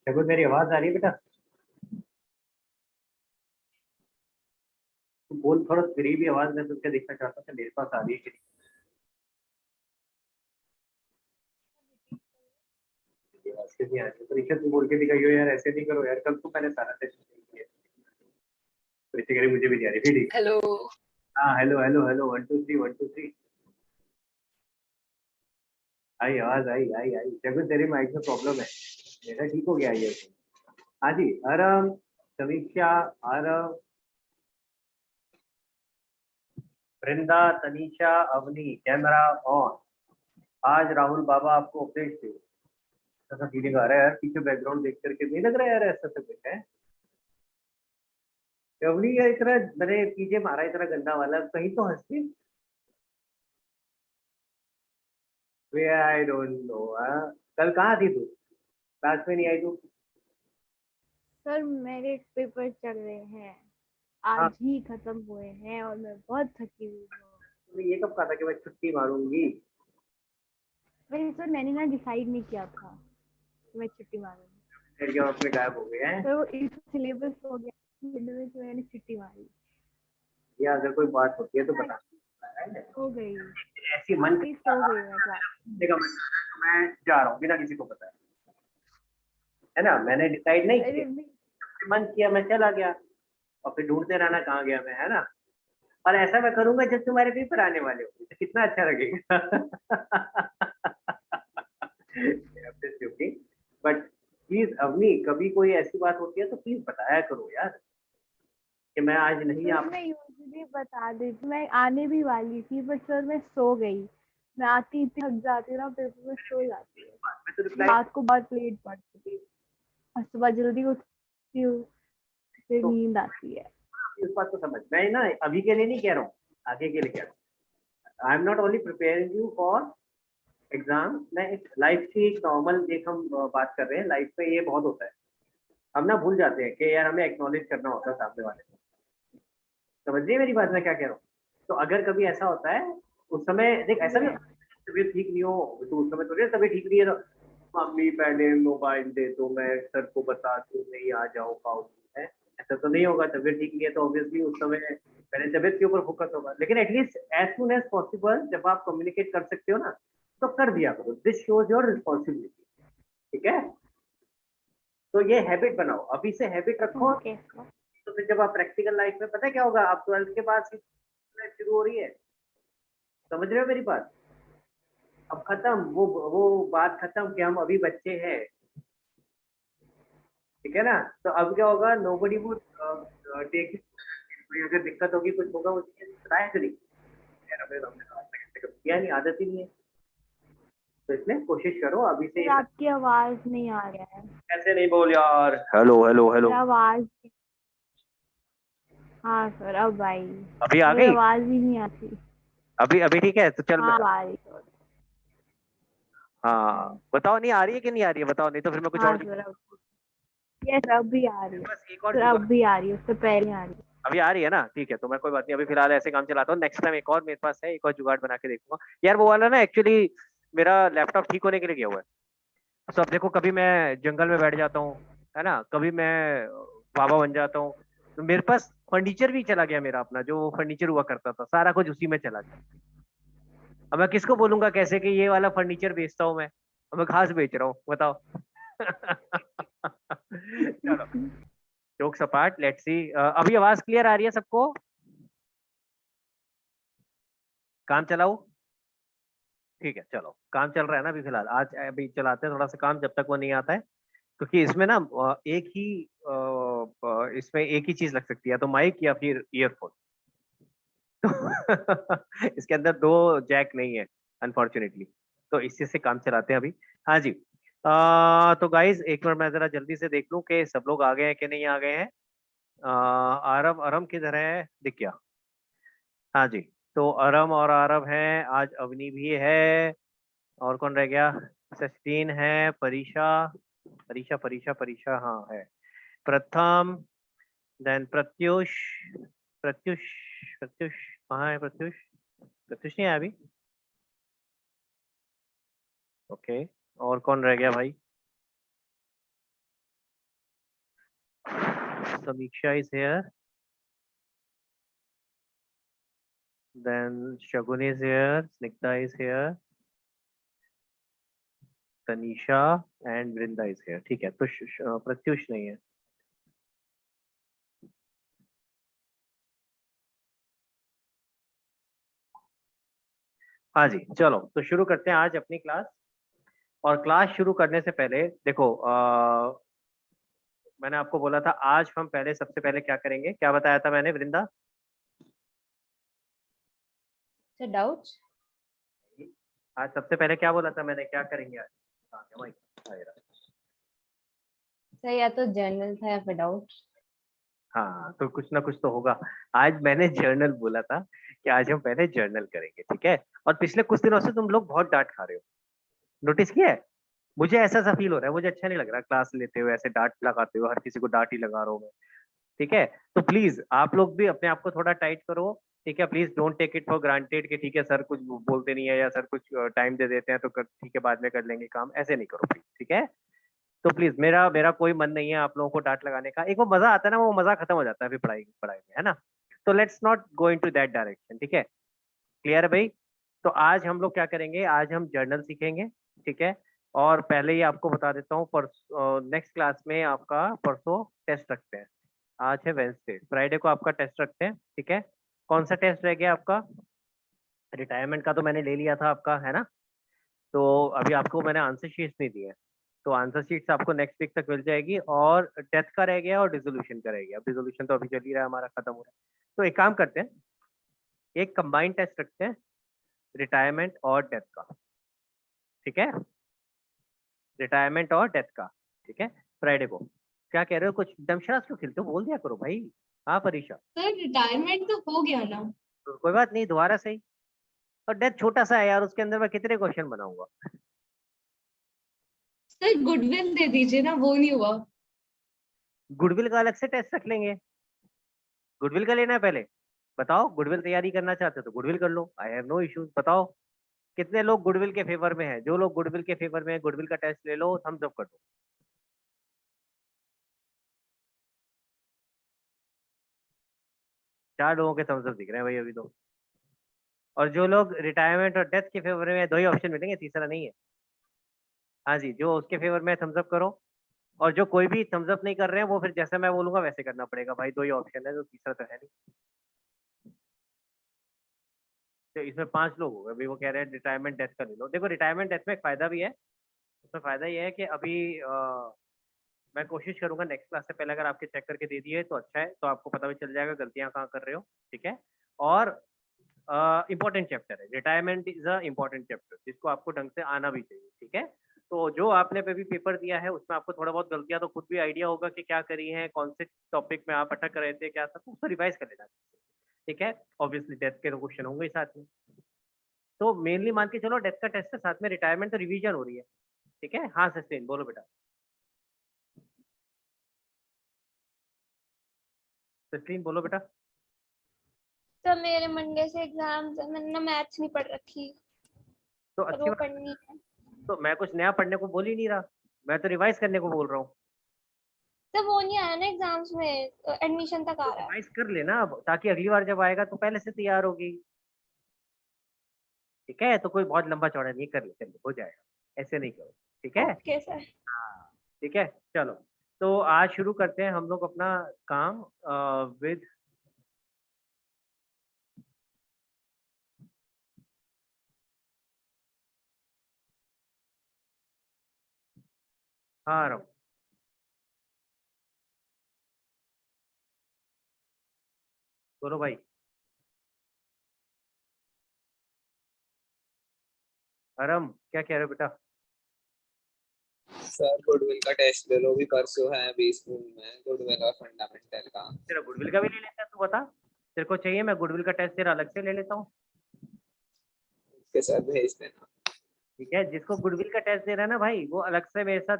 देखो मेरी आवाज आ रही है बेटा? तू बोल थोड़ा करीबी आवाज में, तुझे देखना चाहता था मेरे पास आ रही है कि नहीं। आवाज कैसी आ रही है? परीक्षा तू बोल के दिखाइयो यार, ऐसे नहीं करो यार, कल तो मैंने सारा टेस्ट किया। परीक्षा करी मुझे भी नहीं आ रही थी, ठीक। हेलो। हाँ हेलो हेलो हेलो, 1 2 3 1 2 3। आई आवाज, आई आई आई। जगह तेरे माइक में प्रॉब्लम है, मेरा ठीक हो गया ये। हाँ जी, आरम, समीक्षा, आरव, वृंदा, तनीषा, अवनी, कैमरा ऑन। आज राहुल बाबा आपको अपडेट दे। ऐसा फीलिंग आ रहा है यार, पीछे बैकग्राउंड देख करके नहीं लग रहा है यार ऐसा सब कुछ है। अवनी ये इतना मैंने पीछे मारा, इतना गंदा वाला, कहीं तो हंसी। वे आई डोंट नो। कल कहाँ थी तू? क्लास में नहीं आई तू? सर मेरे पेपर चल रहे हैं, हाँ, आज ही खत्म हुए हैं और मैं बहुत थकी हुई हूँ। तूने ये कब कहा था कि मैं छुट्टी मारूंगी? वैसे सर मैंने ना डिसाइड नहीं किया था कि मैं छुट्टी मारूंगी। एरिया अपने गायब हो गए हैं। सर वो इस सिलेबस हो गया में तो मैंने छुट्टी मारी। या अगर कोई बात होती है तो बता। हो गई, ऐसी मन वापिस सो गई मैं क्लास। का मन कर रहा है, तो मैं जा रहा हूँ बिना किसी को बताए, है ना? मैंने डिसाइड नहीं अरे किया, मन किया मैं चला गया, और फिर ढूंढते रहना कहाँ गया मैं, है ना? और ऐसा मैं करूंगा जब तुम्हारे पेपर आने वाले होंगे, तो कितना अच्छा लगेगा। बट प्लीज अवनी, कभी कोई ऐसी बात होती है तो प्लीज बताया करो यार, कि मैं आज नहीं आ। सर मैं यूजुअली बता देती, मैं आने भी वाली थी बट सर मैं सो गई। मैं आती इतनी थक जाती हूँ ना, पेपर में सो जाती मैं तो है। रिप्लाई, रात को बहुत लेट पढ़ती थी और सुबह जल्दी उठती हूँ, फिर तो नींद आती है। इस बात को समझ, मैं ना अभी के लिए नहीं कह रहा हूँ, आगे के लिए कह रहा हूँ। I am not only preparing you for exam, मैं एक लाइफ की एक नॉर्मल, देख हम बात कर रहे हैं, लाइफ में ये बहुत होता है, हम ना भूल जाते हैं कि यार हमें एक्नॉलेज करना होता है सामने वाले को। समझ रही है मेरी बात, मैं क्या कह रहा हूँ? तो अगर कभी ऐसा होता है, उस समय देख ऐसा भी ये होता है, तबीयत ठीक नहीं हो तो उस समय थोड़ी तबीयत ठीक नहीं है तो मम्मी पहले मोबाइल दे दो, मैं सर को बता दूं, नहीं आ जाओ पाऊंगी है। ऐसा तो नहीं होगा, तबीयत ठीक नहीं है तो ऑब्वियसली उस समय पहले तबीयत के ऊपर फोकस होगा, लेकिन at least as soon as possible जब आप कम्युनिकेट कर सकते हो ना, तो कर दिया करो। दिस शोज योर रिस्पॉन्सिबिलिटी, ठीक है? तो ये हैबिट बनाओ, अभी से हैबिट रखो। ओके। तो फिर जब आप प्रैक्टिकल लाइफ में, पता है क्या होगा, आप 12th के बाद लाइफ शुरू हो रही है, समझ रहे हो मेरी बात? अब खत्म वो बात खत्म कि हम अभी बच्चे हैं, ठीक है ना? तो अब क्या होगा, नोबडी वुड टेक, अगर दिक्कत होगी कुछ होगा, उसकी बताया करी यार, हमें हमने तो आज तक ऐसे कभी किया नहीं, आदत ही नहीं है। तो इसलिए कोशिश करो अभी से फिर ये सब। आपकी आवाज नहीं आ रहा है। ऐसे नहीं बोल यार, हेलो हेलो हेलो। फिर आवाज, हाँ सर अब आई। अभी आ फिर गई? आवाज भी नहीं आती। अभी अभी ठीक है तो चल हाँ अब आ रही सर। हाँ बताओ, नहीं आ रही है कि नहीं आ रही है बताओ, नहीं तो फिर मैं कुछ हाँ और। सर अब, यस अब भी आ रही है। बस एक और सर जुगाड़। अब भी आ रही है, उससे पहले नहीं आ रही। अभी आ रही है ना, ठीक है, तो मैं कोई बात नहीं, अभी फिलहाल ऐसे काम चलाता हूँ, नेक्स्ट टाइम एक और मेरे पास है, एक और जुगाड़ बना के देखूंगा यार। वो वाला ना एक्चुअली मेरा लैपटॉप ठीक होने के लिए गया हुआ है, तो अब देखो कभी मैं जंगल में बैठ जाता हूँ, है ना, कभी मैं बाबा बन जाता हूँ, तो मेरे पास फर्नीचर भी चला गया, मेरा अपना जो फर्नीचर हुआ करता था सारा कुछ उसी में चला गया। अब मैं किसको बोलूंगा कैसे कि ये वाला फर्नीचर बेचता हूँ मैं? अब मैं घास बेच रहा हूँ, बताओ। चलो, जोक्स अपार्ट, लेट्स सी। अभी आवाज क्लियर आ रही है सबको? काम चलाऊ? ठीक है, चलो काम चल रहा है ना अभी फिलहाल, आज अभी चलाते हैं थोड़ा सा काम, जब तक वो नहीं आता है, क्योंकि इसमें ना इसमें एक ही चीज लग सकती है, तो माइक या फिर ईयरफोन। इसके अंदर दो जैक नहीं है अनफॉर्चुनेटली, तो इसी से काम चलाते हैं अभी। हाँ जी। तो गाइज एक मिनट मैं जरा जल्दी से देख लूं कि सब लोग आ गए हैं कि नहीं आ गए हैं। आरव, अरम किधर है, दिख गया? हाँ जी, तो अरम और आरव हैं, आज अवनी भी है, और कौन रह गया? सस्तीन है, परीक्षा, परीक्षा परीक्षा परीक्षा हाँ है, प्रथम, देन प्रत्युष, प्रत्युष, प्रत्युष कहाँ है प्रत्युष? प्रत्युष नहीं आया अभी, ओके। और कौन रह गया भाई? Samiksha is here. Then Shagun is here. Snigdha is here. Tanisha and Vrinda is here. ठीक है, तो प्रत्युष नहीं है. हाँ जी, चलो तो शुरू करते हैं आज अपनी क्लास. और क्लास शुरू करने से पहले देखो, मैंने आपको बोला था आज हम पहले सबसे पहले क्या करेंगे. क्या बताया था मैंने वृंदा? डाउट. आज सबसे पहले क्या बोला था मैंने, क्या करेंगे आज? सर या तो जर्नल था या फिर डाउट. हाँ, तो कुछ ना कुछ तो होगा. आज मैंने जर्नल बोला था कि आज हम पहले जर्नल करेंगे, ठीक है. और पिछले कुछ दिनों से तुम लोग बहुत डांट खा रहे हो, नोटिस किया है? मुझे ऐसा सा फील हो रहा है, मुझे अच्छा नहीं लग रहा क्लास लेते हुए ऐसे डांट लगाते हो, हर किसी को डांट ही लगा रहा हूँ मैं, ठीक है. तो प्लीज आप लोग भी अपने आप को थोड़ा टाइट करो, ठीक है. Please don't take it for granted कि ठीक है सर कुछ बोलते नहीं है या सर कुछ टाइम दे देते हैं तो ठीक है बाद में कर लेंगे काम, ऐसे नहीं करो प्लीज, ठीक है. तो प्लीज मेरा कोई मन नहीं है आप लोगों को डांट लगाने का. एक वो मजा आता है ना, वो मजा खत्म हो जाता है फिर पढ़ाई पढ़ाई में, है ना. तो let's not go into that direction, ठीक है. क्लियर है भाई? तो आज हम लोग क्या करेंगे, आज हम जर्नल सीखेंगे, ठीक है. और पहले ही आपको बता देता हूँ, नेक्स्ट क्लास में आपका परसों टेस्ट रखते हैं. आज है वेडनेसडे, फ्राइडे को आपका टेस्ट रखते हैं, ठीक है. कौन सा टेस्ट रह गया आपका? रिटायरमेंट का तो मैंने ले लिया था आपका, है ना. तो अभी आपको मैंने आंसर शीट्स नहीं दिए, तो आंसर शीट्स आपको नेक्स्ट वीक तक मिल जाएगी. और डेथ का रह गया और डिसोल्यूशन का रह गया. अब डिसोल्यूशन तो अभी चल ही रहा है हमारा, खत्म हो रहा है. तो एक काम करते हैं, एक कंबाइंड टेस्ट रखते हैं रिटायरमेंट और डेथ का, ठीक है. रिटायरमेंट और डेथ का, ठीक है, फ्राइडे को. क्या कह रहे हो, कुछ दमशराज क्यों खेलते हो, बोल दिया करो भाई. हाँ परीक्षा, सर रिटायरमेंट तो हो गया ना. तो कोई बात नहीं, दोबारा सही. और डेथ छोटा सा है यार, उसके अंदर मैं कितने क्वेश्चन बनाऊंगा. सर गुडविल दे दीजिए ना, वो नहीं हुआ. गुडविल का अलग से टेस्ट रख लेंगे. गुडविल का लेना है पहले, बताओ. गुडविल तैयारी करना चाहते हो तो गुडविल कर लो, आई हैव नो इश्यूज. बताओ कितने लोग गुडविल के फेवर में है. जो लोग गुडविल के फेवर में है गुडविल का टेस्ट ले लो, थम्स अप कर दो. 4 लोगों के थम्स अप दिख रहे हैं भाई अभी तो. और जो लोग रिटायरमेंट और डेथ के फेवर में है, 2 ही ऑप्शन मिलेंगे, तीसरा नहीं है. हाँ जी, जो उसके फेवर में थम्स अप करो. और जो कोई भी थम्स अप नहीं कर रहे हैं वो फिर जैसे मैं बोलूंगा वैसे करना पड़ेगा भाई. 2 ही ऑप्शन है, तो तीसरा तो है नहीं. तो इसमें 5 लोग हो गए भाई, वो कह रहे हैं रिटायरमेंट डेथ का ले लो. देखो रिटायरमेंट डेथ में एक फायदा भी है. उसमें फायदा ये है कि अभी मैं कोशिश करूंगा नेक्स्ट क्लास से पहले अगर आपके चेक करके दे दिए तो अच्छा है, तो आपको पता भी चल जाएगा गलतियां कहाँ कर रहे हो, ठीक है. और इम्पोर्टेंट चैप्टर है, retirement is a important chapter जिसको आपको ढंग से आना भी चाहिए, ठीक है. तो जो आपने अभी पेपर दिया है उसमें आपको थोड़ा बहुत गलतियां तो खुद भी आइडिया होगा कि क्या करी है, कौन से टॉपिक में आप अटक रहे थे, क्या था, तो उसको रिवाइज कर लेना, ठीक है. ऑब्वियसली डेथ के तो क्वेश्चन होंगे ही साथ में, तो मेनली मान के चलो डेथ का टेस्ट है, साथ में रिटायरमेंट तो रिवीजन हो रही है, ठीक है. हाँ सस्टेन बोलो बेटा. सस्टेन बोलो बेटा. सर मेरे मंडे से एग्जाम्स है, मैंने ना मैथ्स नहीं पढ़ रखी, तो पर अच्छी वो बात, पढ़नी है. तो मैं कुछ नया पढ़ने को बोल ही नहीं रहा, मैं तो रिवाइज करने को बोल रहा हूँ. सर वो नहीं आया ना एग्जाम्स में, एडमिशन तक आ रहा है. रिवाइज कर लेना अब, ताकि अगली बार जब आएगा तो पहले से तैयार होगी, ठीक है. तो कोई बहुत लंबा चौड़ा नहीं, कर ले हो जाएगा, ऐसे नहीं करो, ठीक है. Okay sir. हाँ ठीक है, चलो. तो आज शुरू करते हैं हम लोग अपना काम विद हाँ रहा हूँ. बोलो भाई. आरम क्या कह रहे हो बेटा? सर गुडविल का टेस्ट ले लो, भी परसों है 20 में गुडविल और फंडामेंटल का. तेरा गुडविल का भी ले लेता है, तू बता तेरे को चाहिए, मैं गुडविल का टेस्ट तेरा अलग से ले लेता हूँ, के साथ भेज देना. ठीक है. जिसको गुडविल का टेस्ट दे रहा है ना भाई, वो अलग से मेरे साथ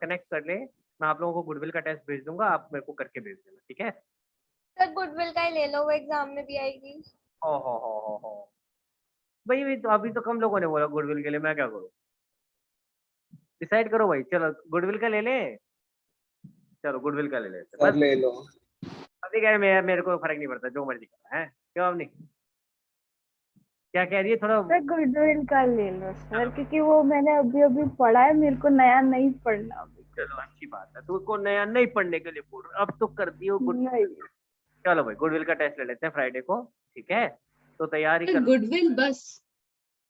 कनेक्ट कर ले. मैं आप लोगों को गुडविल का टेस्ट भेज दूंगा, आप मेरे को करके भेज देना, ठीक है. सर गुडविल का ही ले लो, वो एग्जाम में भी आएगी. हो भाई, तो अभी तो कम लोगों ने बोला गुडविल के लिए, मैं क्या करूँ. डिसाइड करो भाई, चलो गुडविल का ले ले. चलो गुडविल का ले लेते हैं सर बस. ले लो. अवनी कह रहे मेरे को फर्क नहीं पड़ता, जो मर्जी करो है। क्यों अवनी, क्या कह रही है? थोड़ा सर गुडविल का ले लो सर, क्योंकि वो मैंने अभी अभी पढ़ा है, मेरे को नया नहीं पढ़ना अभी। चलो अच्छी बात है, तू को नया नहीं पढ़ने के लिए बोल, अब तो कर दियो गुड। नहीं चलो भाई गुडविल का टेस्ट ले लेते हैं फ्राइडे को, ठीक है? तो तैयारी कर। गुडविल बस।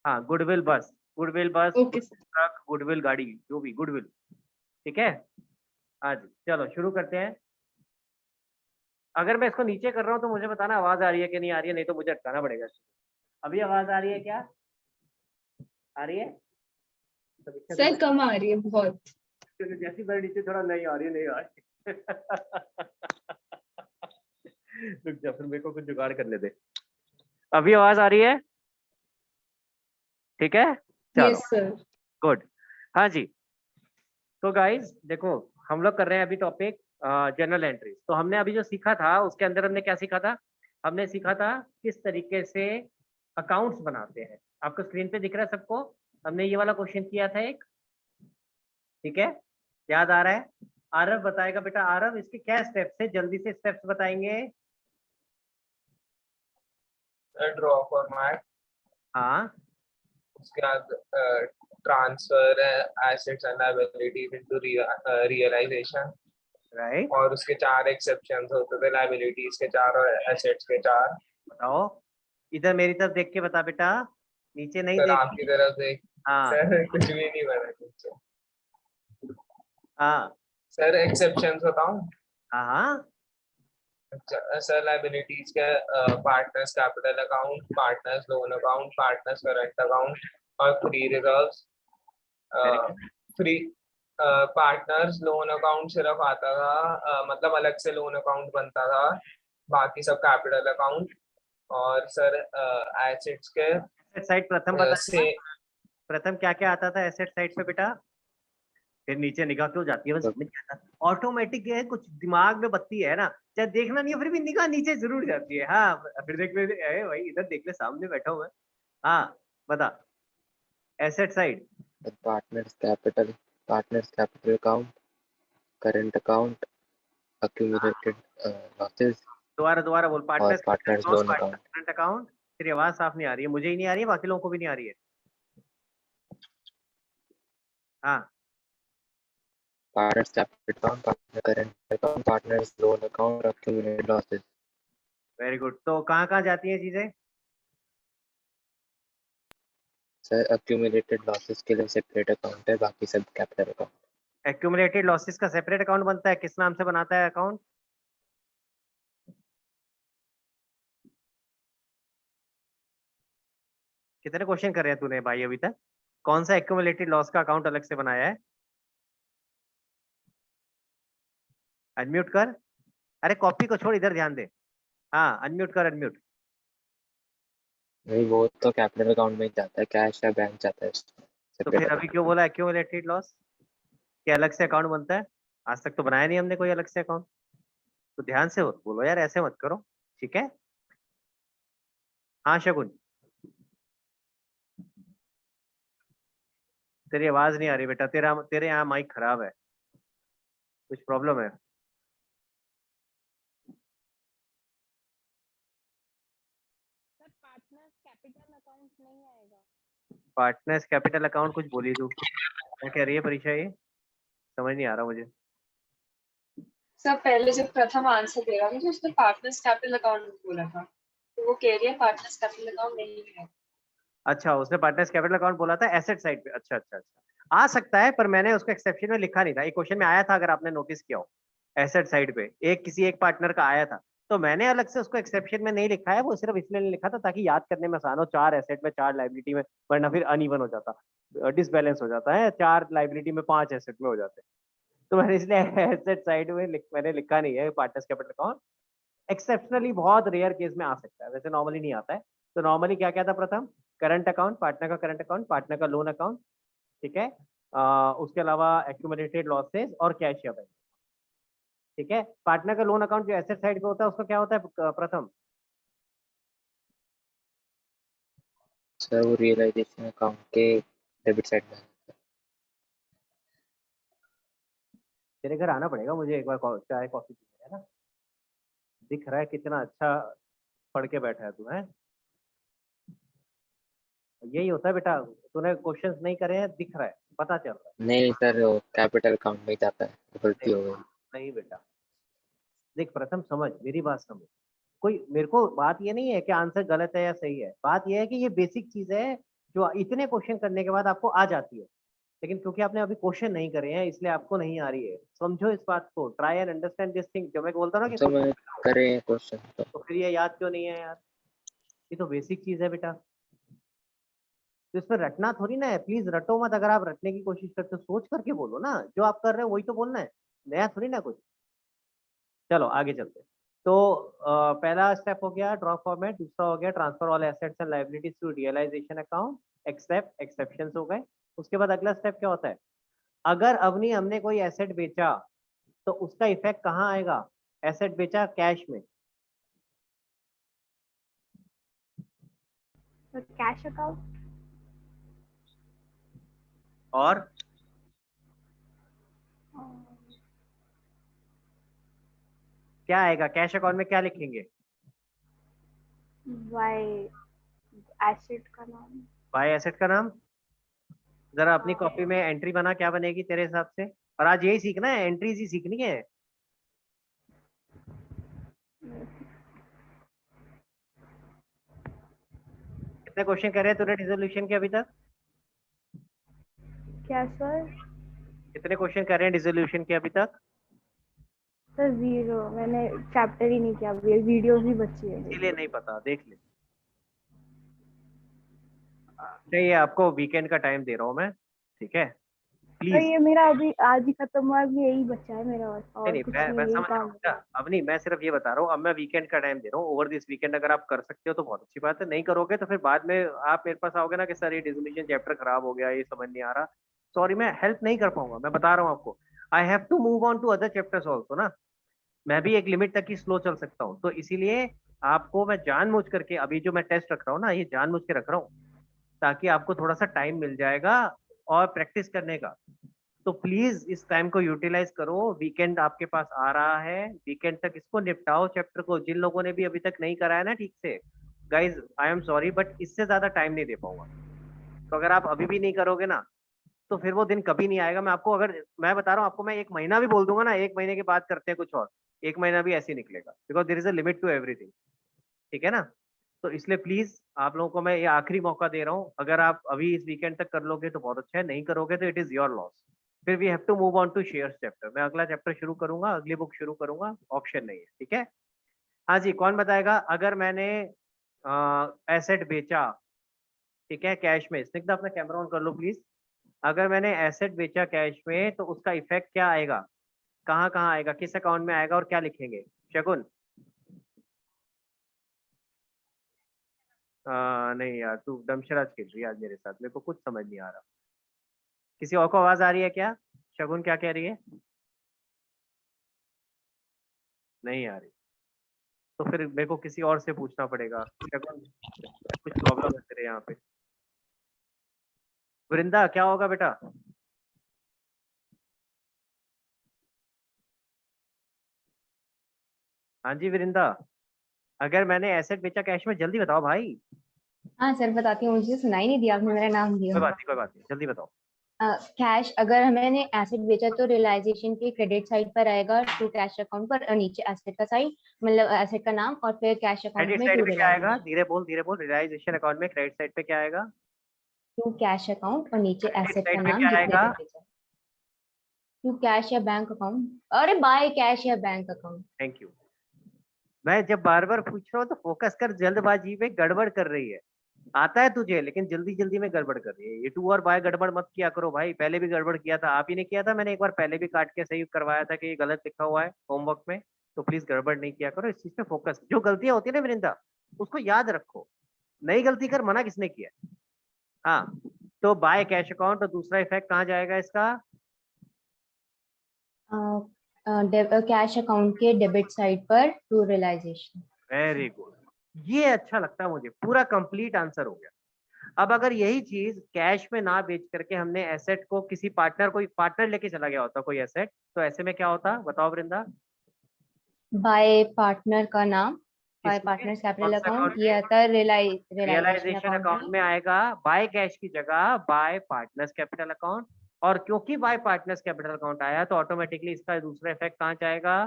हाँ गुडविल बस, गुडविल बस, ओके सर। ट्रक, गुडविल गाड़ी, जो भी गुडविल, ठीक है? हाँ जी, चलो शुरू करते हैं। अगर मैं इसको नीचे कर रहा हूँ तो मुझे बताना आवाज आ रही है कि नहीं आ रही है, नहीं तो मुझे अटकाना पड़ेगा। अभी आवाज आ रही है क्या? आ रही है? तो सर कम आ रही है बहुत। जैसी मेरे नीचे थोड़ा नहीं आ रही है, नहीं आ रही। रुक जा, फिर मेरे को कुछ जुगाड़ करने दे। अभी आवाज आ रही है? ठीक है, चलो यस सर। गुड। हाँ जी, तो गाइज देखो, हम लोग कर रहे हैं अभी टॉपिक जनरल एंट्रीज। तो हमने अभी जो सीखा था उसके अंदर हमने क्या सीखा था? हमने सीखा था किस तरीके से अकाउंट्स बनाते हैं। आपको स्क्रीन पे दिख रहा है सबको? हमने ये वाला क्वेश्चन किया था एक, ठीक है? याद आ रहा है? आरव बताएगा बेटा। आरव, इसके क्या स्टेप्स है? जल्दी से स्टेप्स बताएंगे। ड्रॉ फॉर्मेट, हाँ उसके बाद transfer assets and liabilities into realization, right, और उसके 4 एक्सेप्शंस होते थे, लायबिलिटीज के 4 और एसेट्स के 4। बताओ। इधर मेरी तरफ देख के बता बेटा, नीचे नहीं सर देख। आपकी तरफ से हाँ सर कुछ भी नहीं बना कुछ। हाँ सर एक्सेप्शंस बताऊं? हाँ हाँ, सर लायबिलिटीज के partners capital account, partners loan account, partners current account और free reserves. very good. Free partners loan account सिर्फ आता था, मतलब अलग से लोन अकाउंट बनता था, बाकी सब कैपिटल अकाउंट। और सर एसेट्स के एसेट साइड प्रथम बताएगा। से प्रथम क्या क्या आता था एसेट साइड पे बेटा? फिर नीचे निगाह क्यों जाती है? बस समझ नहीं आता। ऑटोमेटिक है, कुछ दिमाग में बत्ती है ना, चाहे देखना नहीं है फिर भी निगाह नीचे जरूर जाती है। हाँ फिर देख ले, अरे भाई इधर देख ले, सामने बैठा हुआ है। हाँ बता, asset side. Partners capital account, current account, accumulated losses दोबारा दोबारा बोल। और partners partners close, loan partner account. Current account. तेरी आवाज साफ नहीं आ रही है, मुझे ही नहीं आ रही है, बाकी लोगों को भी नहीं आ रही है। हाँ Partners capital account, partner current account, partners loan account, accumulated losses. Very good. तो कहाँ कहाँ जाती है चीजें? सर accumulated losses के लिए separate account है, बाकी सब capital account. एक्यूमुलेटेड लॉसेस का सेपरेट अकाउंट बनता है, किस नाम से बनाता है अकाउंट? कितने क्वेश्चन कर रहे हैं तूने भाई अभी तक? कौन सा एक्यूमुलेटेड लॉस का अकाउंट अलग से बनाया है? अनम्यूट कर। अरे कॉपी को छोड़, इधर ध्यान दे। हाँ अनम्यूट कर, अनम्यूट। नहीं, वो तो capital account में ही जाता है, कैश या बैंक जाता है तो separate फिर अभी account. क्यों बोला एक्यूमुलेटेड लॉस? क्या अलग से अकाउंट बनता है? आज तक तो बनाया नहीं हमने कोई अलग से अकाउंट। तो ध्यान से बोलो यार, ऐसे मत करो, ठीक है? हाँ शगुन, तेरी आवाज नहीं आ रही बेटा। तेरे यहाँ माइक खराब है, कुछ प्रॉब्लम है? सर पार्टनर्स कैपिटल अकाउंट नहीं आएगा। पार्टनर्स कैपिटल अकाउंट कुछ बोली तू, क्या कह रही है परीक्षा? ये समझ नहीं आ रहा मुझे। सर पहले जब प्रथम आंसर दे रहा था तो उसने पार्टनर्स कैपिटल अकाउंट बोला था, तो वो कह रही है पार्टनर्स कैपिटल अकाउंट नहीं है। अच्छा, उसने पार्टनर्स कैपिटल अकाउंट बोला था एसेट साइड पे। अच्छा अच्छा अच्छा, आ सकता है, पर मैंने उसको एक्सेप्शन में लिखा नहीं था। एक क्वेश्चन में आया था, अगर आपने नोटिस किया हो, एसेट साइड पे एक किसी एक पार्टनर का आया था, तो मैंने अलग से उसको एक्सेप्शन में नहीं लिखा है। वो सिर्फ इसलिए नहीं लिखा था ताकि याद करने में आसान हो, 4 एसेट में 4 लाइबिलिटी में, वरना फिर अनइवन हो जाता, डिसबैलेंस हो जाता है। 4 लाइबिलिटी में 5 एसेट में हो जाते हैं। तो मैंने इसलिए एसेट साइड में मैंने लिखा नहीं है पार्टनर्स कैपिटल अकाउंट। एक्सेप्शनली बहुत रेयर केस में आ सकता है, वैसे नॉर्मली नहीं आता है। तो नॉर्मली क्या क्या था प्रथम? करंट अकाउंट, पार्टनर का करंट अकाउंट, पार्टनर का लोन अकाउंट, ठीक है? उसके अलावा एक्यूमुलेटेड लॉसेस और कैश या बैंक, ठीक है? पार्टनर का लोन अकाउंट जो एसेट साइड पे होता है उसका क्या होता है प्रथम? सर वो realization account के debit side में. तेरे घर आना पड़ेगा मुझे एक बार, चाय कॉफी पीने, है ना? दिख रहा है कितना अच्छा पढ़ के बैठा है तू, है? यही होता है बेटा, तूने क्वेश्चंस नहीं करे हैं, दिख रहा है, पता चल रहा है। नहीं सर, वो कैपिटल अकाउंट में जाता है, गलती हो गई। नहीं बेटा, देख प्रथम समझ, मेरी बात समझ। कोई मेरे को बात ये नहीं है कि आंसर गलत है या सही है, बात ये है कि ये बेसिक चीज है जो इतने क्वेश्चन करने के बाद आपको आ जाती है, लेकिन क्योंकि आपने अभी क्वेश्चन नहीं करे हैं इसलिए आपको नहीं आ रही है। समझो इस बात को, try and understand this thing. जो मैं बोलता हूँ ना कि तो मैं करे क्वेश्चन तो फिर ये याद क्यों नहीं है यार? ये तो बेसिक चीज है बेटा, तो इसमें रटना थोड़ी ना है। प्लीज रटो मत, अगर आप रटने की कोशिश करते हो सोच करके बोलो ना, जो आप कर रहे हो वही तो बोलना है, नया थोड़ी ना कुछ। चलो आगे चलते हैं। तो पहला स्टेप हो गया ड्रॉ फॉर्मेट, दूसरा हो गया transfer all assets and liabilities to realization account, except exceptions हो गए। उसके बाद अगला स्टेप क्या होता है? अगर अवनी हमने कोई एसेट बेचा तो उसका इफेक्ट कहाँ आएगा? एसेट बेचा कैश में, तो कैश अकाउंट। और क्या आएगा कैश अकाउंट में? क्या लिखेंगे? बाय एसेट का नाम। बाय एसेट का नाम। जरा अपनी कॉपी में एंट्री बना, क्या बनेगी तेरे हिसाब से? और आज यही सीखना है, एंट्रीज ही सीखनी है। कितने क्वेश्चन कर रहे हैं तूने डिसोल्यूशन के अभी तक? क्या सर? कितने क्वेश्चन कर रहे हैं डिसोल्यूशन के अभी तक? सर 0, मैंने चैप्टर ही नहीं किया, वीडियो भी बची है। इसीलिए नहीं पता, देख ले। नहीं, आपको वीकेंड का टाइम दे रहा हूँ मैं, ठीक है? तो प्लीज। ये मेरा अभी आज ही खत्म हुआ, अभी यही बचा है मेरा बस, और नहीं कुछ मैं नहीं, यही समझ रहा काम हूँ बेटा। अब नहीं, मैं सिर्फ ये बता रहा हूँ, अब मैं वीकेंड का टाइम दे रहा हूँ। ओवर दिस वीकेंड अगर आप कर सकते हो तो बहुत अच्छी बात है, नहीं करोगे तो फिर बाद में आप मेरे पास आओगे ना कि सर ये डिसोल्यूशन चैप्टर खराब हो गया, ये समझ नहीं आ रहा। सॉरी, मैं हेल्प नहीं कर पाऊंगा, मैं बता रहा हूँ आपको। I have to move on to other chapters also ना, मैं भी एक लिमिट तक ही स्लो चल सकता हूँ, तो इसीलिए आपको मैं जानबूझ करके अभी जो मैं टेस्ट रख रहा हूँ ना, ये जानबूझ के रख रहा हूँ ताकि आपको थोड़ा सा टाइम मिल जाएगा और प्रैक्टिस करने का। तो प्लीज इस टाइम को यूटिलाइज करो, वीकेंड आपके पास आ रहा है, वीकेंड तक इसको निपटाओ चैप्टर को। जिन लोगों ने भी अभी तक नहीं कराया ना ठीक से, guys I am sorry but इससे ज्यादा टाइम नहीं दे पाऊंगा। तो अगर आप अभी भी नहीं करोगे ना तो फिर वो दिन कभी नहीं आएगा। मैं आपको, अगर मैं बता रहा हूँ आपको, मैं 1 महीना भी बोल दूंगा ना, 1 महीने के बाद करते हैं कुछ और, 1 महीना भी ऐसे ही निकलेगा, because there is a limit to everything, ठीक है ना? तो इसलिए प्लीज आप लोगों को मैं ये आखिरी मौका दे रहा हूँ, अगर आप अभी इस वीकेंड तक कर लोगे तो बहुत अच्छा है, नहीं करोगे तो इट इज योर लॉस। फिर we have to move on to shares chapter. मैं अगला चैप्टर शुरू करूंगा, अगली बुक शुरू करूंगा, ऑप्शन नहीं है, ठीक है? हाँ जी, कौन बताएगा? अगर मैंने एसेट बेचा, ठीक है, कैश में, स्निग्धा अपना कैमरा ऑन कर लो प्लीज। अगर मैंने एसेट बेचा कैश में तो उसका इफेक्ट क्या आएगा? कहाँ कहाँ आएगा, किस अकाउंट में आएगा और क्या लिखेंगे? शगुन? नहीं यार, तू दमशराज खेल रही है आज मेरे साथ, मेरे को कुछ समझ नहीं आ रहा। किसी और को आवाज आ रही है क्या? शगुन क्या कह रही है? नहीं आ रही, तो फिर मेरे को किसी और से पूछना पड़ेगा। शगुन, कुछ प्रॉब्लम है तेरे यहाँ पे? वृंदा क्या होगा बेटा? हाँ जी वृंदा, अगर मैंने एसेट बेचा कैश में, जल्दी बताओ भाई। हाँ सर बताती हूँ, मुझे सुनाई नहीं दिया, आपने मेरा नाम कोई लिया। बात नहीं, कोई बात नहीं, जल्दी बताओ। कैश, अगर मैंने एसेट बेचा तो रियलाइजेशन के क्रेडिट साइड पर आएगा, टू कैश अकाउंट पर, और नीचे एसेट का साइड, मतलब एसेट का नाम, और फिर कैश अकाउंट क्रेडिट में साइड टू पे क्या आएगा? रियलाइजेशन। धीरे बोल, धीरे बोल। रियलाइजेशन अकाउंट में क्रेडिट साइड पे क्या आएगा? टू कैश अकाउंट और नीचे क्रेडिट एसेट का साइड पे नाम क्या जितने आएगा? पे बेचा। टू कैश या बैंक अकाउंट, अरे बाय कैश या बैंक अकाउंट। Thank you. मैं जब बार बार पूछ रहा हूँ तो फोकस कर, जल्दबाजी में गड़बड़ कर रही है। आता है तुझे, लेकिन जल्दी जल्दी में गड़बड़ कर रही है। ये टू और बाय गड़बड़ मत किया करो भाई, पहले भी गड़बड़ किया था, आप ही ने किया था, मैंने एक बार पहले भी काट के सही करवाया था कि ये गलत लिखा हुआ है होमवर्क में। तो प्लीज गड़बड़ नहीं किया करो, इस चीज पे फोकस। जो गलतियां होती है ना वृंदा, उसको याद रखो, नई गलती कर, मना किसने किया? हाँ, तो बाय कैश अकाउंट, और दूसरा इफेक्ट कहाँ जाएगा इसका? कैश अकाउंट के डेबिट साइड पर टू रियलाइजेशन। वेरी गुड, ये अच्छा लगता है मुझे, पूरा कंप्लीट आंसर हो गया। अब अगर यही चीज कैश में ना बेच करके हमने एसेट को किसी पार्टनर, कोई पार्टनर लेके चला गया होता कोई एसेट, तो ऐसे में क्या होता? बताओ वृंदा। बाय पार्टनर का नाम, बाय किसमें? पार्टनर्स कैपिटल कौन सा अकाउंट, account ये में? आता है रियलाइजेशन रियलाइजेशन अकाउंट में आएगा बाय कैश की जगह बाय पार्टनर्स कैपिटल अकाउंट, और क्योंकि बाय पार्टनर्स कैपिटल अकाउंट आया तो ऑटोमेटिकली इसका दूसरा इफेक्ट कहाँ जाएगा?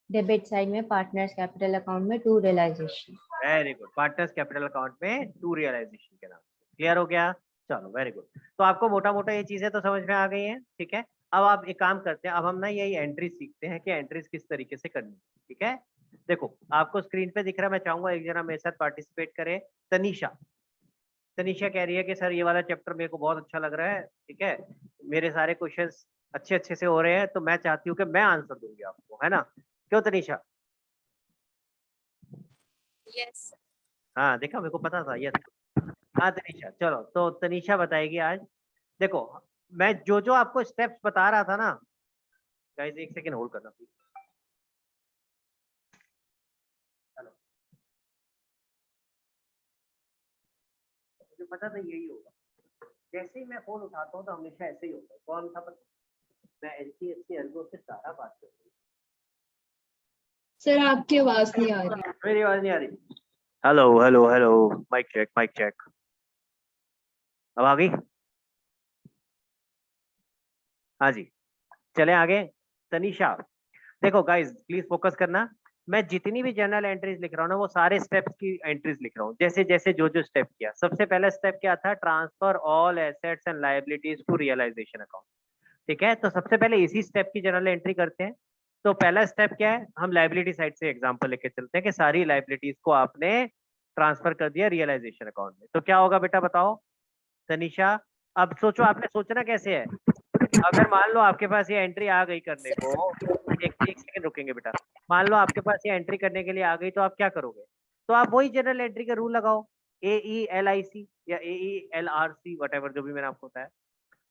डेबिट साइड में पार्टनर्स कैपिटल अकाउंट में to realization. Very good, partners capital account में टू रियलाइजेशन के नाम से। क्लियर हो गया? चलो वेरी गुड। तो आपको मोटा मोटा ये चीजें तो समझ में आ गई हैं, ठीक है। अब आप एक काम करते हैं, अब हम ना यही एंट्री सीखते हैं कि एंट्रीज किस तरीके से करनी है, ठीक है। देखो आपको स्क्रीन पे दिख रहा है, मैं चाहूंगा एक जना मेरे साथ पार्टिसिपेट करे। तनीषा, तनीषा कह रही है कि सर ये वाला चैप्टर मेरे को बहुत अच्छा लग रहा है, ठीक है, मेरे सारे क्वेश्चंस अच्छे अच्छे से हो रहे हैं, तो मैं चाहती हूँ कि मैं आंसर दूंगी आपको, है ना? क्यों तनीषा? यस हाँ देखा, मेरे को पता था। यस, हाँ तनीषा, चलो तो तनीषा बताएगी आज। देखो मैं जो जो आपको स्टेप्स बता रहा था ना, गाइस एक सेकंड होल्ड करना प्लीज। हेलो, मुझे पता था यही होगा, जैसे ही मैं फोन उठाता हूँ तो हमेशा ऐसे ही होता है। कौन था पता? मैं HDFC एल्गो से सारा बात कर रही हूँ। सर आपकी आवाज नहीं आ रही। मेरी आवाज नहीं आ रही? Hello hello hello, mic check mic check, अब आ गई? हाँ जी, चले आगे। तनीषा देखो गाइस प्लीज फोकस करना, मैं जितनी भी जर्नल एंट्रीज लिख रहा हूँ ना वो सारे स्टेप्स की एंट्रीज लिख रहा हूँ, जैसे जैसे जो जो स्टेप किया। सबसे पहला स्टेप क्या था? Transfer all assets and liabilities to realization account, ठीक है। तो सबसे पहले इसी स्टेप की जर्नल एंट्री करते हैं। तो पहला स्टेप क्या है? हम लायबिलिटी साइड से एग्जांपल लेके चलते हैं कि सारी लायबिलिटीज को आपने ट्रांसफर कर दिया रियलाइजेशन अकाउंट में, तो क्या होगा बेटा बताओ तनीषा? अब सोचो, आपने सोचना कैसे है, अगर मान लो आपके पास ये एंट्री आ गई करने को, एक सेकंड रुकेंगे बेटा, मान लो आपके पास ये एंट्री करने के लिए आ गई तो आप क्या करोगे? तो आप वही जनरल एंट्री का रूल लगाओ, AELIC या AELRC वट जो भी मैंने आपको बताया,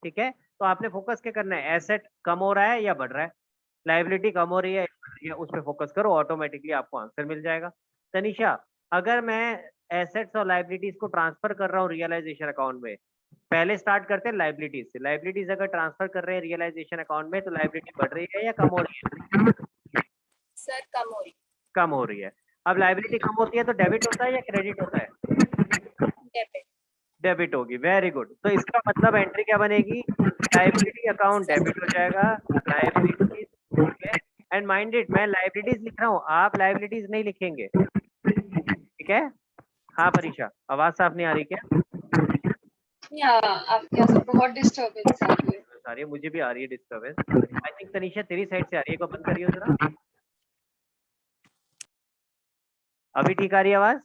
ठीक है। तो आपने फोकस क्या करना है? एसेट कम हो रहा है या बढ़ रहा है, लाइबिलिटी कम हो रही है या उस पर फोकस करो, ऑटोमेटिकली आपको आंसर मिल जाएगा। तनीषा अगर मैं एसेट्स और लाइबिलिटीज को ट्रांसफर कर रहा हूँ रियलाइजेशन अकाउंट में, पहले स्टार्ट करते हैं लाइबिलिटीज से। लाइबिलिटीज अगर ट्रांसफर कर रहे हैं रियलाइजेशन अकाउंट में तो लाइबिलिटी बढ़ रही है या कम हो रही है? सर कम हो रही कम हो रही है। अब लाइबिलिटी कम होती है तो डेबिट होता है या क्रेडिट होता है? डेबिट डेबिट होगी, वेरी गुड। तो इसका मतलब एंट्री क्या बनेगी? लाइबिलिटी अकाउंट डेबिट हो जाएगा, लाइबिलिटीज, ठीक है। एंड माइंडेड मैं लाइबिलिटीज लिख रहा हूँ, आप लाइबिलिटीज नहीं लिखेंगे, ठीक है। हाँ परीक्षा, आवाज साफ नहीं आ रही क्या? या आपके यहाँ से बहुत डिस्टर्बेंस आ रही है। सारी मुझे भी आ रही है डिस्टर्बेंस। आई थिंक तनीषा तेरी साइड से आ रही है, को बंद करियो जरा। अभी ठीक आ रही है आवाज?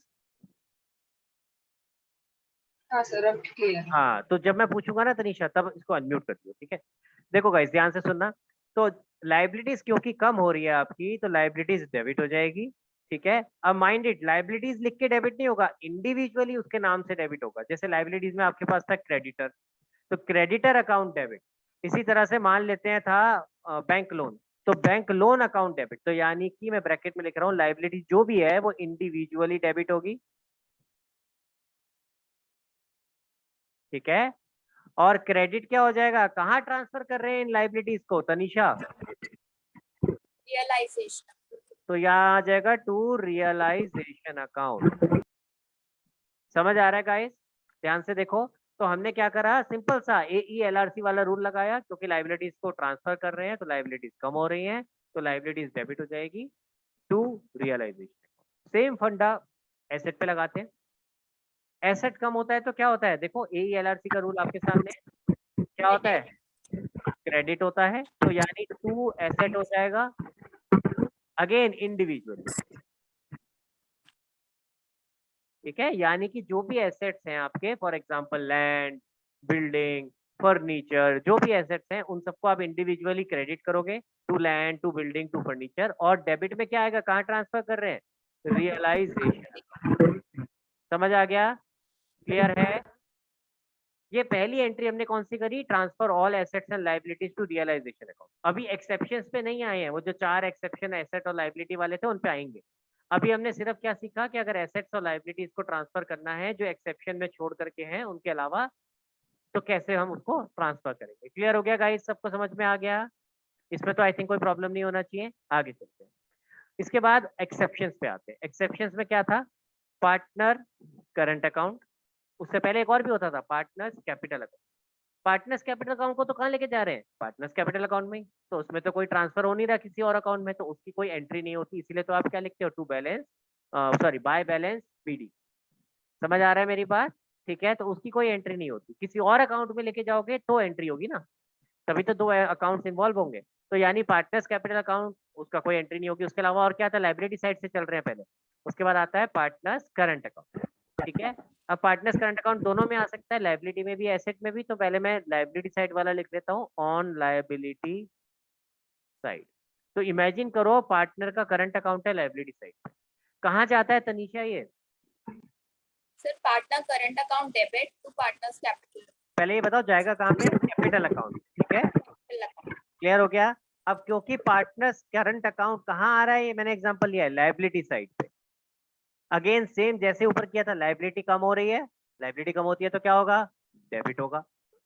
हाँ सर अब क्लियर। हाँ, तो जब मैं पूछूंगा ना तनीषा तब इसको अनम्यूट कर दियो, ठीक है। देखो गाइस ध्यान से सुनना, तो लाइबिलिटीज क्योंकि कम हो रही है आपकी तो लाइबिलिटीज डेबिट हो जाएगी, ठीक है। अब माइंड इट, लाइबिलिटीज लिख के डेबिट नहीं होगा, इंडिविजुअली उसके नाम से डेबिट होगा। जैसे लाइबिलिटीज में आपके पास था क्रेडिटर, तो क्रेडिटर अकाउंट डेबिट। इसी तरह से मान लेते हैं था बैंक लोन, तो बैंक लोन अकाउंट डेबिट। तो यानी कि मैं ब्रैकेट में लिख रहा हूँ लाइबिलिटी जो भी है वो इंडिविजुअली डेबिट होगी, ठीक है। और क्रेडिट क्या हो जाएगा? कहाँ ट्रांसफर कर रहे हैं इन लाइबिलिटीज को तनीषा? रियलाइजेशन तो यहाँ आ जाएगा टू रियलाइजेशन अकाउंट। समझ आ रहा है गाइस? ध्यान से देखो, तो हमने क्या करा, सिंपल सा AELRC वाला रूल लगाया, क्योंकि लाइबिलिटीज को ट्रांसफर कर रहे हैं तो लाइबिलिटीज कम हो रही हैं, तो लाइबिलिटीज डेबिट हो जाएगी टू रियलाइजेशन। सेम फंडा एसेट पे लगाते हैं। एसेट कम होता है तो क्या होता है? देखो AELRC का रूल आपके सामने है। क्या होता है? क्रेडिट होता है, तो यानी टू एसेट हो जाएगा, अगेन इंडिविजुअल, ठीक है। यानी कि जो भी एसेट्स हैं आपके, for example land, building, furniture, जो भी एसेट्स हैं उन सबको आप इंडिविजुअली क्रेडिट करोगे, to land, to building, to furniture. और डेबिट में क्या आएगा? कहाँ ट्रांसफर कर रहे हैं? रियलाइजेशन। समझ आ गया? क्लियर है? ये पहली एंट्री हमने कौन सी करी? Transfer all assets and liabilities to realization account. अभी एक्सेप्शंस पे नहीं आए हैं, वो जो 4 एक्सेप्शन एसेट और लाइबिलिटी वाले थे उन पे आएंगे। अभी हमने सिर्फ क्या सीखा कि अगर एसेट्स और लाइबिलिटीज को ट्रांसफर करना है जो एक्सेप्शन में छोड़ करके हैं उनके अलावा, तो कैसे हम उसको ट्रांसफर करेंगे। क्लियर हो गया गाइस? सबको समझ में आ गया? इसमें तो आई थिंक कोई प्रॉब्लम नहीं होना चाहिए। आगे चलते हैं। इसके बाद एक्सेप्शंस पे आते हैं। एक्सेप्शंस में क्या था, पार्टनर करंट अकाउंट, उससे पहले एक और भी होता था partners capital account. Partners capital account को तो कहाँ लेके जा रहे हैं, पार्टनर्स कैपिटल अकाउंट में ही, तो उसमें तो कोई ट्रांसफर हो नहीं रहा किसी और अकाउंट में, तो उसकी कोई एंट्री नहीं होती, इसीलिए तो आप क्या लिखते हो, to balance sorry by balance BD. समझ आ रहा है मेरी बात, ठीक है। तो उसकी कोई एंट्री नहीं होती, किसी और अकाउंट में लेके जाओगे तो एंट्री होगी ना, तभी तो दो अकाउंट्स इन्वॉल्व होंगे। तो यानी पार्टनर्स कैपिटल अकाउंट, उसका कोई एंट्री नहीं होगी। उसके अलावा और क्या आता है, लाइबिलिटी साइड से चल रहे हैं पहले, उसके बाद आता है पार्टनर्स करंट अकाउंट, ठीक है। अब पार्टनर्स करंट अकाउंट दोनों में आ सकता है, लाइबिलिटी में भी एसेट में भी। तो पहले मैं लाइबिलिटी साइड वाला लिख देता हूँ, ऑन लाइबिलिटी साइड। तो इमेजिन करो पार्टनर का करंट अकाउंट है लाइबिलिटी साइड, कहाँ जाता है तनीषा ये, sir partner current account debit to partners capital पहले ये बताओ जाएगा कहाँ पे, कैपिटल अकाउंट, ठीक है, अकाउंट। क्लियर हो गया। अब क्योंकि पार्टनर्स करंट अकाउंट कहाँ आ रहा है, ये मैंने एग्जांपल लिया है लाइबिलिटी साइड पे। अगेन सेम जैसे ऊपर किया था, लाइबिलिटी कम हो रही है, लाइबिलिटी कम होती है तो क्या होगा, डेबिट होगा।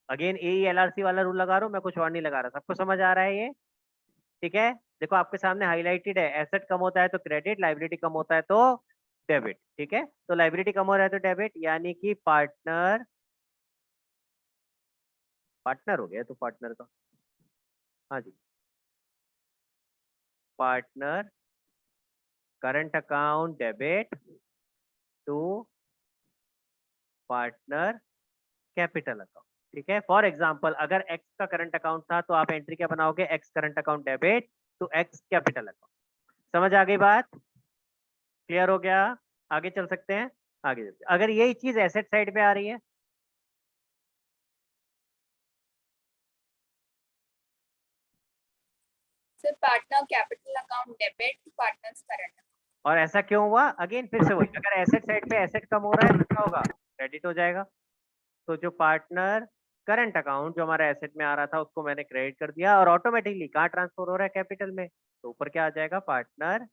अगेन AELRC वाला रूल लगा रहा हूँ मैं, कुछ और नहीं लगा रहा, सबको समझ आ रहा है ये, ठीक है। देखो आपके सामने हाईलाइटेड है, एसेट कम होता है तो क्रेडिट, लाइबिलिटी कम होता है तो डेबिट, ठीक है। तो लाइबिलिटी कम हो रहा है तो डेबिट, यानी कि पार्टनर, पार्टनर हो गया तो पार्टनर का, हाँ जी, partner current account debit to partner capital account, ठीक है। फॉर एग्जांपल अगर एक्स का करंट अकाउंट था तो आप एंट्री क्या बनाओगे, X current account debit to X capital account. समझ आ गई बात, क्लियर हो गया, आगे चल सकते हैं। आगे चलते हैं, अगर यही चीज एसेट साइड पे आ रही है, sir partner capital account debit to partners current. और ऐसा क्यों हुआ, अगेन फिर से वही, अगर एसेट साइड पे एसेट कम हो रहा है तो क्या होगा, क्रेडिट हो जाएगा। तो जो पार्टनर करंट अकाउंट जो हमारा एसेट में आ रहा था उसको मैंने क्रेडिट कर दिया, और ऑटोमेटिकली कहाँ ट्रांसफर हो रहा है, कैपिटल में, तो ऊपर क्या आ जाएगा, पार्टनर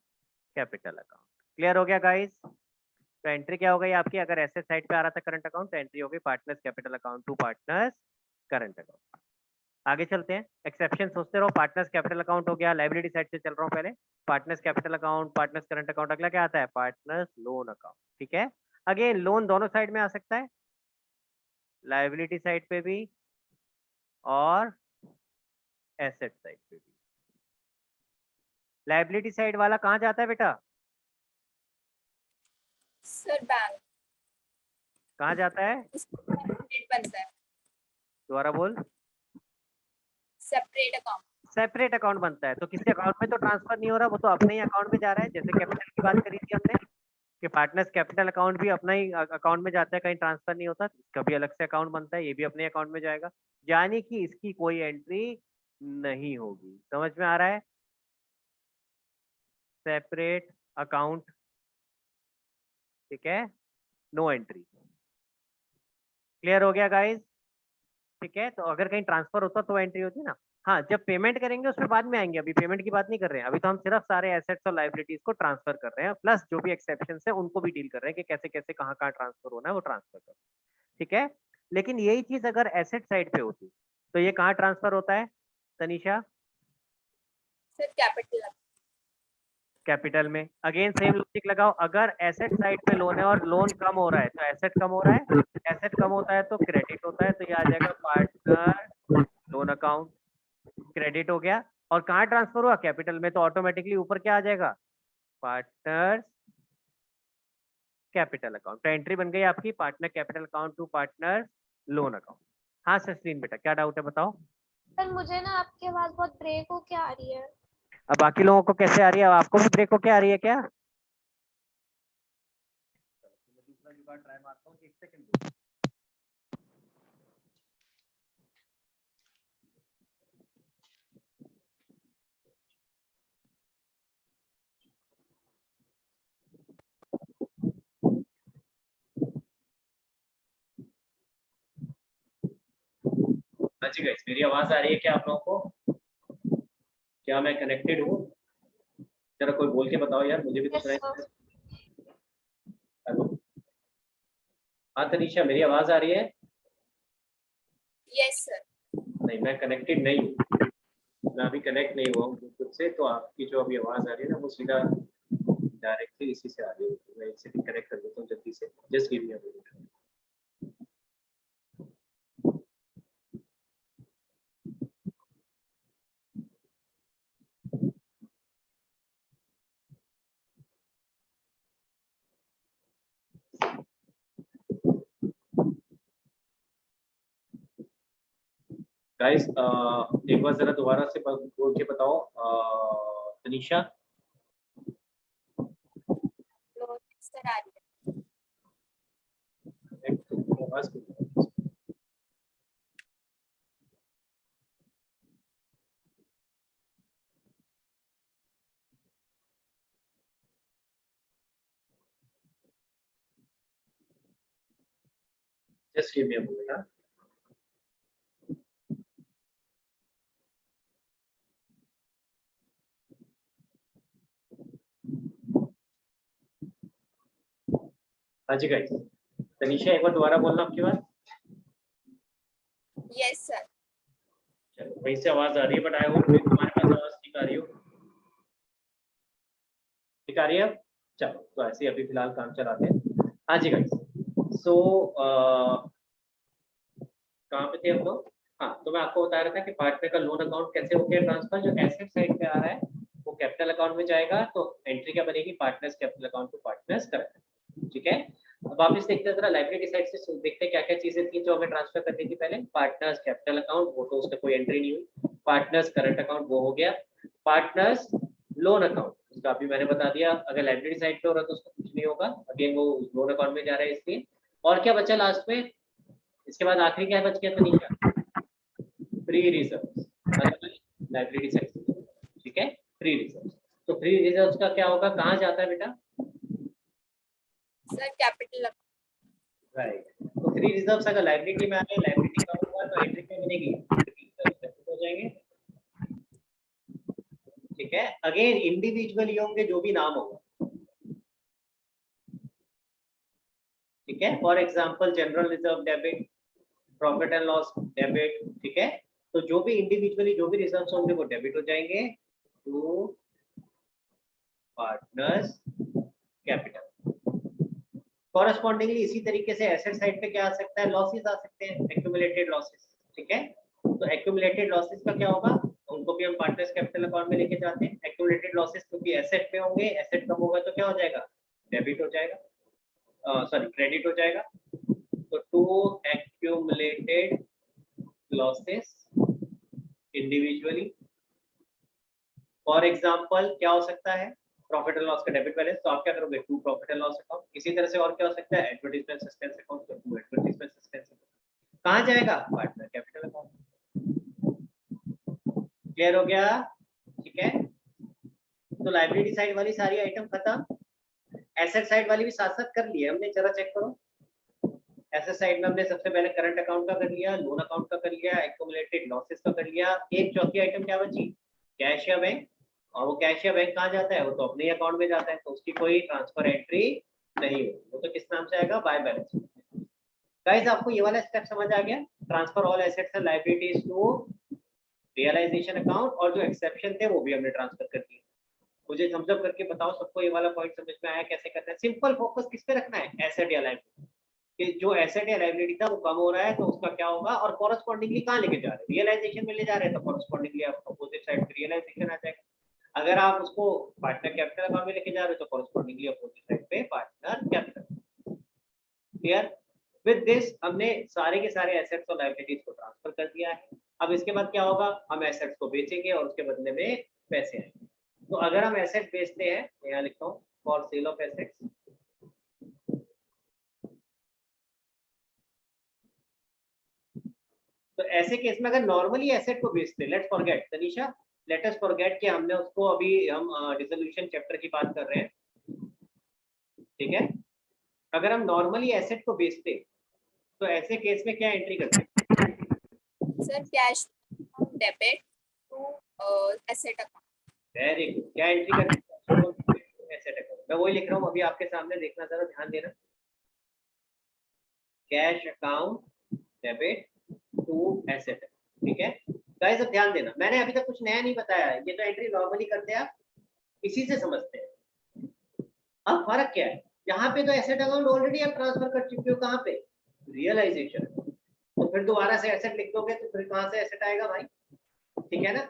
कैपिटल अकाउंट। क्लियर हो गया गाइस। तो एंट्री क्या हो गई आपकी, अगर एसेट साइड पे आ रहा था करंट अकाउंट तो एंट्री हो गई partners capital account to partners current account. आगे चलते हैं, एक्सेप्शन सोचते रहो, पार्टनर्स कैपिटल अकाउंट हो गया, लाइबिलिटी साइड से चल रहा हूँ पहले, partners capital account, partners current account, अगला क्या आता है, पार्टनर्स लोन अकाउंट, ठीक है। अगेन लोन दोनों साइड में आ सकता है, लाइबिलिटी साइड पे भी और एसेट साइड पे भी। लाइबिलिटी साइड वाला कहाँ जाता है बेटा, सर बैंक कहाँ जाता है, सेपरेट बनता है, दोबारा बोल, सेपरेट अकाउंट। सेपरेट अकाउंट बनता है, तो किसी अकाउंट में तो ट्रांसफर नहीं हो रहा, वो तो अपने ही अकाउंट में जा रहा है। जैसे कैपिटल की बात करी थी हमने कि पार्टनर्स कैपिटल अकाउंट भी अपना ही अकाउंट में जाता है, कहीं ट्रांसफर नहीं होता, कभी अलग से अकाउंट बनता है, ये भी अपने अकाउंट में जाएगा, यानी कि इसकी कोई एंट्री नहीं होगी। समझ में आ रहा है, सेपरेट अकाउंट, ठीक है, नो एंट्री। क्लियर हो गया गाइस, ठीक है। तो अगर कहीं ट्रांसफर होता तो एंट्री होती ना, हाँ जब पेमेंट करेंगे उसमें बाद में आएंगे, अभी पेमेंट की बात नहीं कर रहे हैं, अभी तो हम सिर्फ सारे एसेट्स और लाइबिलिटीज को ट्रांसफर कर रहे हैं, प्लस जो भी एक्सेप्शन है उनको भी डील कर रहे हैं कि कैसे कैसे कहाँ कहाँ ट्रांसफर होना है वो ट्रांसफर कर, ठीक है। लेकिन यही चीज अगर एसेट साइड पे होती तो ये कहाँ ट्रांसफर होता है तनीषा, सर कैपिटल कैपिटल में। अगेन सेम लॉजिक लगाओ, अगर एसेट साइड पे लोन है और लोन कम हो रहा है तो एसेट कम हो रहा है, एसेट कम होता है तो क्रेडिट होता है, तो ये आ जाएगा पार्टनर लोन अकाउंट, क्रेडिट हो गया। और कहाँ ट्रांसफर हुआ, कैपिटल में, तो ऑटोमेटिकली ऊपर क्या आ जाएगा, पार्टनर्स कैपिटल अकाउंट। तो एंट्री बन गई आपकी partner capital account to partner loan account. हाँ सस्लीन बेटा क्या डाउट है बताओ। सर मुझे ना आपकी आवाज बहुत ब्रेक होके आ रही है। अब बाकी लोगों को कैसे आ रही है, अब आपको भी ब्रेक होके आ रही है क्या, दूसरा जुगाड़ ट्राई मारता हूँ, एक सेकंड। जी गाइस मेरी आवाज आ रही है क्या आप लोगों को, क्या मैं कनेक्टेड हूँ, जरा कोई बोल के बताओ यार, मुझे भी तो सुनाई। हेलो हाँ तनीषा मेरी आवाज आ रही है, यस सर। नहीं मैं कनेक्टेड नहीं हूँ, मैं अभी कनेक्ट नहीं हुआ हूँ खुद से, तो आपकी जो अभी आवाज़ आ रही है ना वो सीधा डायरेक्टली इसी से आ रही है। मैं इसे कनेक्ट कर देता हूँ जल्दी से, just give me a minute. Guys एक बार जरा दोबारा से बोल के बताओ, तनीषा। सर आ रही आवाज just give me a minute. हाँ जी गाइस, तनीषा एक बार दोबारा बोलना आपकी बात। Yes sir. चलो, वहीं से आवाज आ रही है, बट आई होप तुम्हारे पास आवाज ठीक आ रही हो। ठीक आ रही है अब? चलो, तो ऐसे ही अभी फिलहाल काम चलाते हैं। हाँ जी गाइस, सो कहाँ पे थे हम लोग? हाँ, तो मैं आपको बता रहा था कि पार्टनर का लोन अकाउंट कैसे हो गया ट्रांसफर। जो एसेट साइड पे आ रहा है वो कैपिटल अकाउंट में जाएगा, तो एंट्री क्या बनेगी? Partners capital account to partners correct. ठीक है, अब वापस देखते हैं जरा लाइबिलिटी साइड से, देखते हैं क्या क्या चीजें थी जो हमें ट्रांसफर करनी थी पहले। पार्टनर्स कैपिटल अकाउंट, वो तो उसका कोई एंट्री नहीं हुई। पार्टनर्स करंट अकाउंट, वो हो गया। पार्टनर्स लोन अकाउंट, उसका अभी मैंने बता दिया, अगर लाइबिलिटी साइड पे हो रहा है तो उसका कुछ नहीं होगा, अगेन वो लोन अकाउंट में जा रहा है इसलिए। और क्या बचा लास्ट में? इसके बाद आखिरी क्या बच गया Tanisha? Free reserve, liability side से। ठीक है, फ्री रिजर्व। तो फ्री रिजर्व का क्या होगा, कहाँ जाता है बेटा? सर कैपिटल राइट, तो फ्री रिजर्व्स अगर लाइबिलिटी में आ गए, लाइबिलिटी कम होगा तो एंट्री क्या बनेगी? हो जाएंगे। ठीक है, अगेन इंडिविजुअली होंगे जो भी नाम होगा। ठीक है, for example general reserve debit, profit and loss debit. ठीक है, तो जो भी इंडिविजुअली जो भी रिजर्व्स होंगे वो डेबिट हो जाएंगे टू पार्टनर्स कैपिटल। कॉरेस्पॉन्डिंगली इसी तरीके से एसेट साइड पे क्या आ सकता है? लॉसेस आ सकते हैं, एक्यूमुलेटेड लॉसेस। ठीक है, तो एक्यूमुलेटेड लॉसेस का क्या होगा? उनको भी हम पार्टनर्स कैपिटल अकाउंट में लेके जाते हैं। एक्यूमुलेटेड लॉसेस क्योंकि एसेट पे होंगे, एसेट कम होगा तो क्या हो जाएगा? डेबिट हो जाएगा, सॉरी क्रेडिट हो जाएगा। तो to accumulated losses individually. For example क्या हो सकता है? प्रॉफिट एंड लॉस का डेबिट बैलेंस, तो आप क्या करोगे? To profit and loss account. इसी तरह से और क्या हो सकता है? एडवर्टाइजमेंट सस्पेंस अकाउंट, तो टू एडवर्टाइजमेंट सस्पेंस अकाउंट। कहाँ जाएगा? Partner capital account. क्लियर हो गया? ठीक है, तो लायबिलिटी साइड वाली सारी आइटम खत्म। एसेट साइड वाली भी साथ साथ कर लिए हमने, जरा चेक करो। एसेट साइड में हमने सबसे पहले करंट अकाउंट का कर लिया, लोन अकाउंट का कर लिया, एक्यूमुलेटेड लॉसेस का कर लिया। एक चौथी आइटम क्या बची? कैश या बैंक। और वो कैश या बैंक कहाँ जाता है? वो तो अपने अकाउंट में जाता है, तो उसकी कोई ट्रांसफर एंट्री नहीं होगी, वो तो किस नाम से आएगा? By balance. गाइस आपको ये वाला स्टेप समझ आ गया? Transfer all assets and liabilities to realization account, और जो एक्सेप्शन थे वो भी हमने ट्रांसफर कर दिए। मुझे थम्स अप करके बताओ सबको ये वाला पॉइंट समझ में आया? कैसे करना है? सिंपल फोकस किस पे रखना है? एसेट या लायबिलिटी। कि जो एसेट या लायबिलिटी था वो कम हो रहा है तो उसका क्या होगा, और कॉरेस्पॉन्डिंगली कहाँ लेके जा रहे हैं? रियलाइजेशन में ले जा रहे हैं, तो कॉरेस्पॉन्डिंगली अपोजिट साइड पे रियलाइजेशन आ जाएगा। अगर आप उसको पार्टनर कैपिटल अकाउंट में लेके जा रहे हो तो कॉरेस्पॉन्डिंगली अपोजिट साइड पे partner capital. Clear? With this हमने सारे के सारे एसेट्स और लायबिलिटीज को ट्रांसफर कर दिया है। अब इसके बाद क्या होगा? हम एसेट्स को बेचेंगे और उसके बदले में पैसे आएंगे। तो अगर हम एसेट बेचते हैं, यहाँ लिखता हूँ फॉर सेल ऑफ एसेट्स, तो ऐसे केस में अगर नॉर्मली एसेट को बेचते, let's forget Tanisha, let us forget कि हमने उसको अभी हम डिसोल्यूशन चैप्टर की बात कर रहे हैं। ठीक है, अगर हम नॉर्मली एसेट को बेचते तो ऐसे केस में क्या एंट्री करते? Sir cash debit to asset account. Very good, क्या एंट्री करते? Asset account. मैं वही लिख रहा हूँ अभी आपके सामने, देखना जरा ध्यान देना। Cash account debit to asset. ठीक है, गाइस अब ध्यान देना, मैंने अभी तक कुछ नया नहीं बताया है, ये तो एंट्री नॉर्मली करते हैं आप, इसी से समझते हैं। अब फर्क क्या है, यहाँ पे तो एसेट अकाउंट ऑलरेडी आप ट्रांसफर कर चुके हो, कहाँ पे, रियलाइजेशन। तो फिर दोबारा से एसेट लिख दोगे तो फिर कहाँ से एसेट आएगा भाई, ठीक है ना,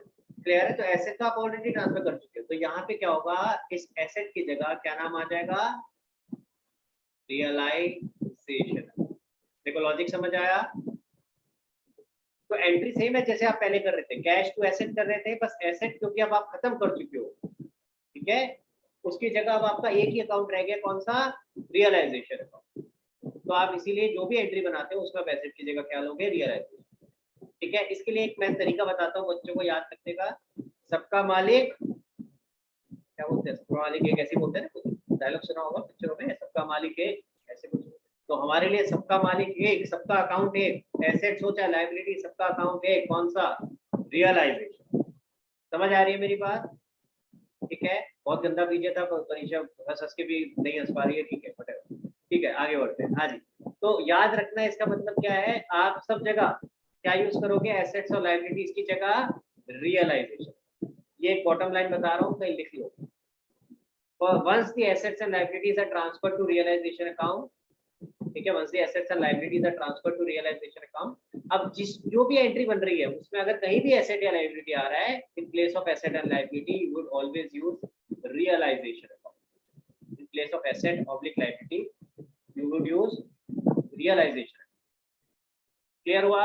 क्लियर है। तो एसेट तो आप ऑलरेडी ट्रांसफर कर चुके हो, तो यहाँ पे क्या होगा, इस एसेट की जगह क्या नाम आ जाएगा, रियलाइजेशन। देखो लॉजिक समझ आया। तो एंट्री सेम है जैसे आप पहले कर रहे थे, कैश टू एसेट कर रहे थे, बस एसेट क्योंकि अब आप खत्म कर चुके हो, ठीक है, उसकी जगह अब आपका एक ही अकाउंट रह गया, कौन सा, रियलाइजेशन अकाउंट। तो आप इसीलिए जो भी एंट्री बनाते हो उसमें आप एसेट की जगह क्या लोगे, रियलाइजेशन, ठीक है। इसके लिए एक मैं तरीका बताता हूँ बच्चों को याद रखने का। सबका मालिक क्या बोलते हैं, सबका मालिक एक, ऐसे बोलते हैं ना, कुछ डायलॉग सुना होगा पिक्चरों में, सबका मालिक एक, ऐसे कुछ। तो हमारे लिए सबका मालिक एक, सबका अकाउंट एक, एसेट सोचा लायबिलिटी, सबका अकाउंट एक, कौन सा, रियलाइजेशन। समझ आ रही है मेरी बात, ठीक है। बहुत गंदा बीजे था परीक्षा, हंस के भी नहीं हंस पा रही है, ठीक है, ठीक है, आगे बढ़ते हैं। हाँ जी, तो याद रखना इसका मतलब क्या है, आप सब जगह क्या यूज करोगे, एसेट्स और लायबिलिटीज की जगह रियलाइजेशन। ये एक बॉटम लाइन बता रहा हूँ, कहीं लिख लो। Once the assets and liabilities are transferred to realization account, ठीक है, once the assets and liabilities are transferred to realization account, अब जो भी एंट्री बन रही है उसमें अगर कहीं भी एसेट या लायबिलिटी आ रहा है, in place of asset and liability you would always use realization account. In place of asset oblique liability you would use realization. Clear हुआ?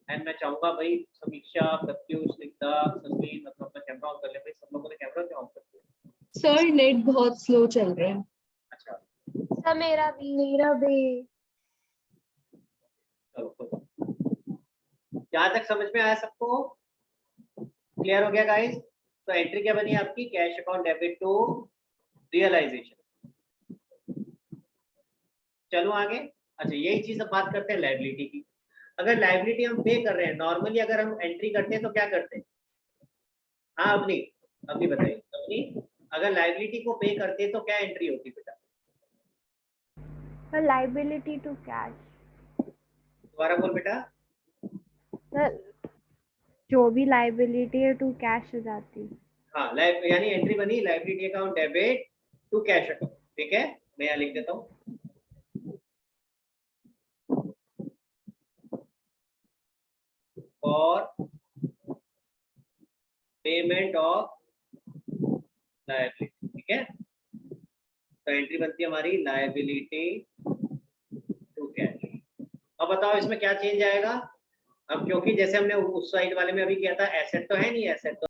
एंड मैं चाहूंगा भाई समीक्षा, प्रत्युष, स्निग्धा, सस्मीन, मतलब अपना कैमरा ऑन कर ले भाई, सब लोगों ने कैमरा क्यों ऑन कर दिया? सर नेट बहुत स्लो चल रहा है। अच्छा, सर मेरा भी चलो यहाँ तक समझ में आया सबको, क्लियर हो गया गाइस? तो एंट्री क्या बनी आपकी, cash account debit to realization. चलो आगे। अच्छा, यही चीज अब बात करते हैं लायबिलिटी की। अगर लायबिलिटी हम पे कर रहे हैं, नॉर्मली अगर हम एंट्री करते हैं तो क्या करते हैं, हाँ अवनी बताइए, अवनी अगर लायबिलिटी को पे करते हैं तो क्या एंट्री होती बेटा? Sir liability to cash. दोबारा बोल बेटा। सर जो भी लाइबिलिटी है टू कैश हो जाती। हाँ, यानी एंट्री बनी liability account debit to cash account, ठीक है। मैं यहाँ लिख देता हूँ, और पेमेंट ऑफ लायबिलिटी, ठीक है। तो एंट्री बनती है हमारी लायबिलिटी टू कैश। अब बताओ इसमें क्या चेंज आएगा? अब क्योंकि जैसे हमने उस साइड वाले में अभी किया था, एसेट तो है नहीं, एसेट तो